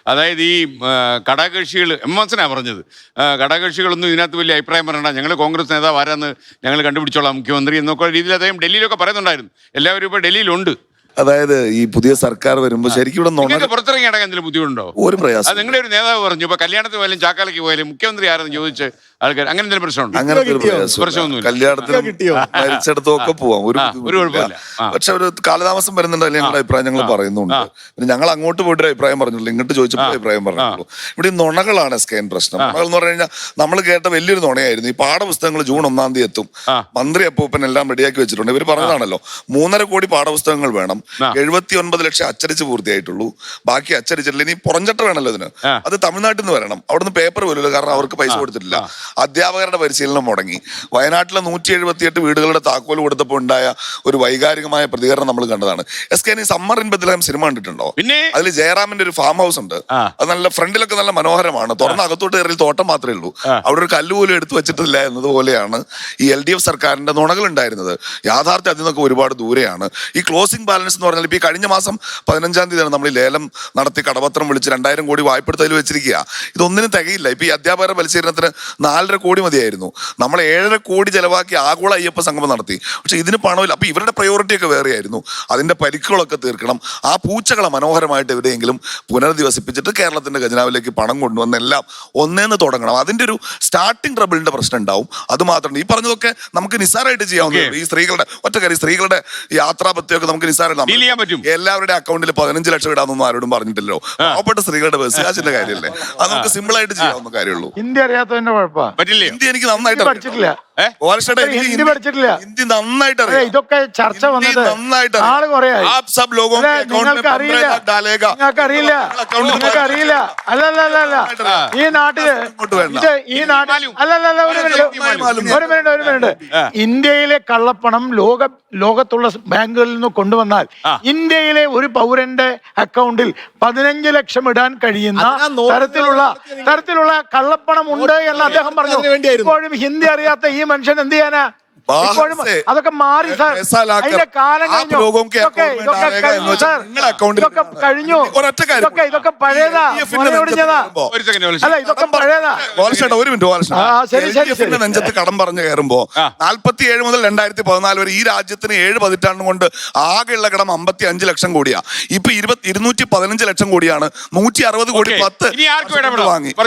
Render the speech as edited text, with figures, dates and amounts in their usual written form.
അതായത് ഈ ഘടകകക്ഷികൾ എംഎസിനാ പറഞ്ഞത്, ഘടകകക്ഷികളൊന്നും ഇതിനകത്ത് വലിയ അഭിപ്രായം പറയണ്ട, ഞങ്ങൾ കോൺഗ്രസ് നേതാവ് ആരാന്ന് ഞങ്ങൾ കണ്ടുപിടിച്ചോളാം മുഖ്യമന്ത്രി എന്നൊക്കെ രീതിയിൽ അദ്ദേഹം ഡൽഹിയിലൊക്കെ പറയുന്നുണ്ടായിരുന്നു. എല്ലാവരും ഇപ്പോൾ ഡൽഹിയിലുണ്ട്. അതായത് ഈ പുതിയ സർക്കാർ വരുമ്പോൾ ശരിക്കും ഇവിടെ പുറത്തിറങ്ങി അടങ്ങാൻ എന്തെങ്കിലും ബുദ്ധിമുട്ടുണ്ടോ? ഒരു പ്രയാസം. നിങ്ങളുടെ ഒരു നേതാവ് പറഞ്ഞു ഇപ്പൊ കല്യാണത്തിന് പോയാലും ചാക്കാലയ്ക്ക് പോയാലും മുഖ്യമന്ത്രി ആരെന്ന് ചോദിച്ച് ആൾക്കാർ അങ്ങനെ എന്തെങ്കിലും പ്രശ്നമുണ്ടോ? അങ്ങനത്തെ ഒരു പ്രശ്നമൊന്നുമില്ല. കല്യാണത്തിന് മരിച്ചിടത്തും ഒക്കെ പോവാം, ഒരു കുഴപ്പമില്ല. പക്ഷെ ഒരു കാലതാമസം വരുന്നുണ്ട് ഞങ്ങളുടെ അഭിപ്രായം ഞങ്ങൾ പറയുന്നുണ്ട്. പിന്നെ ഞങ്ങൾ അങ്ങോട്ട് പോയിട്ട് അഭിപ്രായം പറഞ്ഞിട്ടുള്ളൂ, ഇങ്ങോട്ട് ചോദിച്ചപ്പോൾ അഭിപ്രായം പറഞ്ഞിട്ടുള്ളൂ. ഇവിടെ ഈ നുണകളാണ് സ്കെയിൻ പ്രശ്നം. നുണകൾ എന്ന് പറഞ്ഞു കഴിഞ്ഞാൽ നമ്മൾ കേട്ട വലിയൊരു നുണയായിരുന്നു. ഈ പാഠപുസ്തകങ്ങൾ ജൂൺ 1-ാം തീയതി എത്തും, മന്ത്രി അപ്പൂപ്പൻ എല്ലാം റെഡിയാക്കി വെച്ചിട്ടുണ്ട്. ഇവർ പറഞ്ഞതാണല്ലോ 3.5 കോടി പാഠപുസ്തകങ്ങൾ വേണം, 79 ലക്ഷം അച്ചടിച്ച് പൂർത്തിയായിട്ടുള്ളൂ, ബാക്കി അച്ചടിച്ചിട്ടില്ല. ഇനി പുറഞ്ചട്ട വേണമല്ലോ ഇതിന്, അത് തമിഴ്നാട്ടിൽ നിന്ന് വരണം. അവിടുന്ന് പേപ്പർ പോലുമില്ല, കാരണം അവർക്ക് പൈസ കൊടുത്തിട്ടില്ല. അധ്യാപകരുടെ പരിശീലനം മുടങ്ങി. വയനാട്ടിലെ 178 വീടുകളുടെ താക്കോൽ കൊടുത്തപ്പോൾ ഉണ്ടായ ഒരു വൈകാരികമായ പ്രതികരണം നമ്മൾ കണ്ടതാണ്. ഈ സമ്മർ ഇൻ ബത്ലഹേം സിനിമ കണ്ടിട്ടുണ്ടോ? അതിൽ ജയറാമിന്റെ ഒരു ഫാം ഹൗസ് ഉണ്ട്. അത് നല്ല ഫ്രണ്ടിലൊക്കെ നല്ല മനോഹരമാണ്. തുറന്ന് അകത്തോട്ട് കയറി തോട്ടം മാത്രമേ ഉള്ളൂ. അവിടെ ഒരു കല്ല് പോലും എടുത്തു വെച്ചിട്ടില്ല എന്നതുപോലെയാണ് ഈ LDF സർക്കാരിന്റെ നുണകൾ ഉണ്ടായിരുന്നത്. യാഥാർത്ഥ്യം അതിൽ നിന്നൊക്കെ ഒരുപാട് ദൂരെയാണ്. ഈ ക്ലോസിംഗ് ബാലൻസ് എന്ന് പറഞ്ഞാൽ ഇപ്പൊ ഈ കഴിഞ്ഞ മാസം 15-ാം തീയതിയാണ് നമ്മൾ ഈ ലേലം നടത്തി കടപത്രം വിളിച്ച് 2000 കോടി വായ്പെടുത്തതിൽ വെച്ചിരിക്കുക. ഇതൊന്നിനും തികയില്ല. ഇപ്പൊ ഈ അധ്യാപകരുടെ പരിശീലനത്തിന് 4.5 കോടി മതിയായിരുന്നു. നമ്മൾ 7.5 കോടി ചെലവാക്കി ആഗോള അയ്യപ്പ സംഗമം നടത്തി. പക്ഷെ ഇതിന് പണമില്ല. അപ്പൊ ഇവരുടെ പ്രയോറിറ്റി ഒക്കെ വേറെയായിരുന്നു. അതിന്റെ പരിക്കുകളൊക്കെ തീർക്കണം. ആ പൂച്ചകളെ മനോഹരമായിട്ട് എവിടെയെങ്കിലും പുനരധിവസിപ്പിച്ചിട്ട് കേരളത്തിന്റെ ഖജനാവിലേക്ക് പണം കൊണ്ടുവന്ന് എല്ലാം ഒന്നേന്ന് തുടങ്ങണം. അതിന്റെ ഒരു സ്റ്റാർട്ടിംഗ് ട്രബിളിന്റെ പ്രശ്നം ഉണ്ടാവും. അത് മാത്രം ഈ പറഞ്ഞതൊക്കെ നമുക്ക് നിസ്സാരമായിട്ട് ചെയ്യാവുന്നത്. ഈ സ്ത്രീകളുടെ ഒറ്റക്കാരി സ്ത്രീകളുടെ യാത്രാപത്യമൊക്കെ നമുക്ക് നിസ്സാരമായിട്ട് എല്ലാവരുടെ അക്കൗണ്ടിൽ 15 ലക്ഷം ഇടാന്നൊന്നും ആരോടും പറഞ്ഞിട്ടില്ലല്ലോ. പാവപ്പെട്ട സ്ത്രീകളുടെ ബസ് കാശിന്റെ കാര്യമല്ലേ, അത് നമുക്ക് സിമ്പിൾ ആയിട്ട് ചെയ്യാവുന്ന കാര്യമുള്ളൂ. ഹിന്ദി അറിയാത്തതിന്റെ കുഴപ്പമില്ല. ഹിന്ദി എനിക്ക് നന്നായിട്ട് പഠിച്ചിട്ടില്ല. ഹിന്ദി പഠിച്ചിട്ടില്ല. ഹിന്ദി നന്നായിട്ട് അറിയാം. ഇതൊക്കെ ചർച്ച വന്നത് നന്നായിട്ട് ആള് കുറേ നിങ്ങൾക്ക് അറിയില്ല. അല്ലല്ല ഈ നാട്ടില് അല്ലല്ല ഒരു മിനിറ്റ് ഇന്ത്യയിലെ കള്ളപ്പണം ലോകത്തുള്ള ബാങ്കുകളിൽ നിന്ന് കൊണ്ടുവന്നാൽ ഇന്ത്യയിലെ ഒരു പൗരന്റെ അക്കൗണ്ടിൽ 15 ലക്ഷം ഇടാൻ കഴിയുന്ന തരത്തിലുള്ള കള്ളപ്പണം ഉണ്ട് എന്ന് അദ്ദേഹം പറഞ്ഞു. ഇപ്പോഴും ഹിന്ദി അറിയാത്ത ഈ മനുഷ്യൻ എന്ത് ചെയ്യാനാ? അതൊക്കെ മാറി സാർ. അതിന്റെ കാലം കഴിഞ്ഞു. ഇതൊക്കെ പഴയതാ. അല്ല ഇതൊക്കെ പഴയതാ. നെഞ്ചത്ത് കടം പറഞ്ഞു കയറുമ്പോ 47 മുതൽ 2014 വരെ ഈ രാജ്യത്തിന് 7 പതിറ്റാണ്ട് കൊണ്ട് ആകെയുള്ള കടം 55 ലക്ഷം കോടിയാ. ഇപ്പൊ 215 ലക്ഷം കോടിയാണ്. 160 കോടി 10 വാങ്ങി.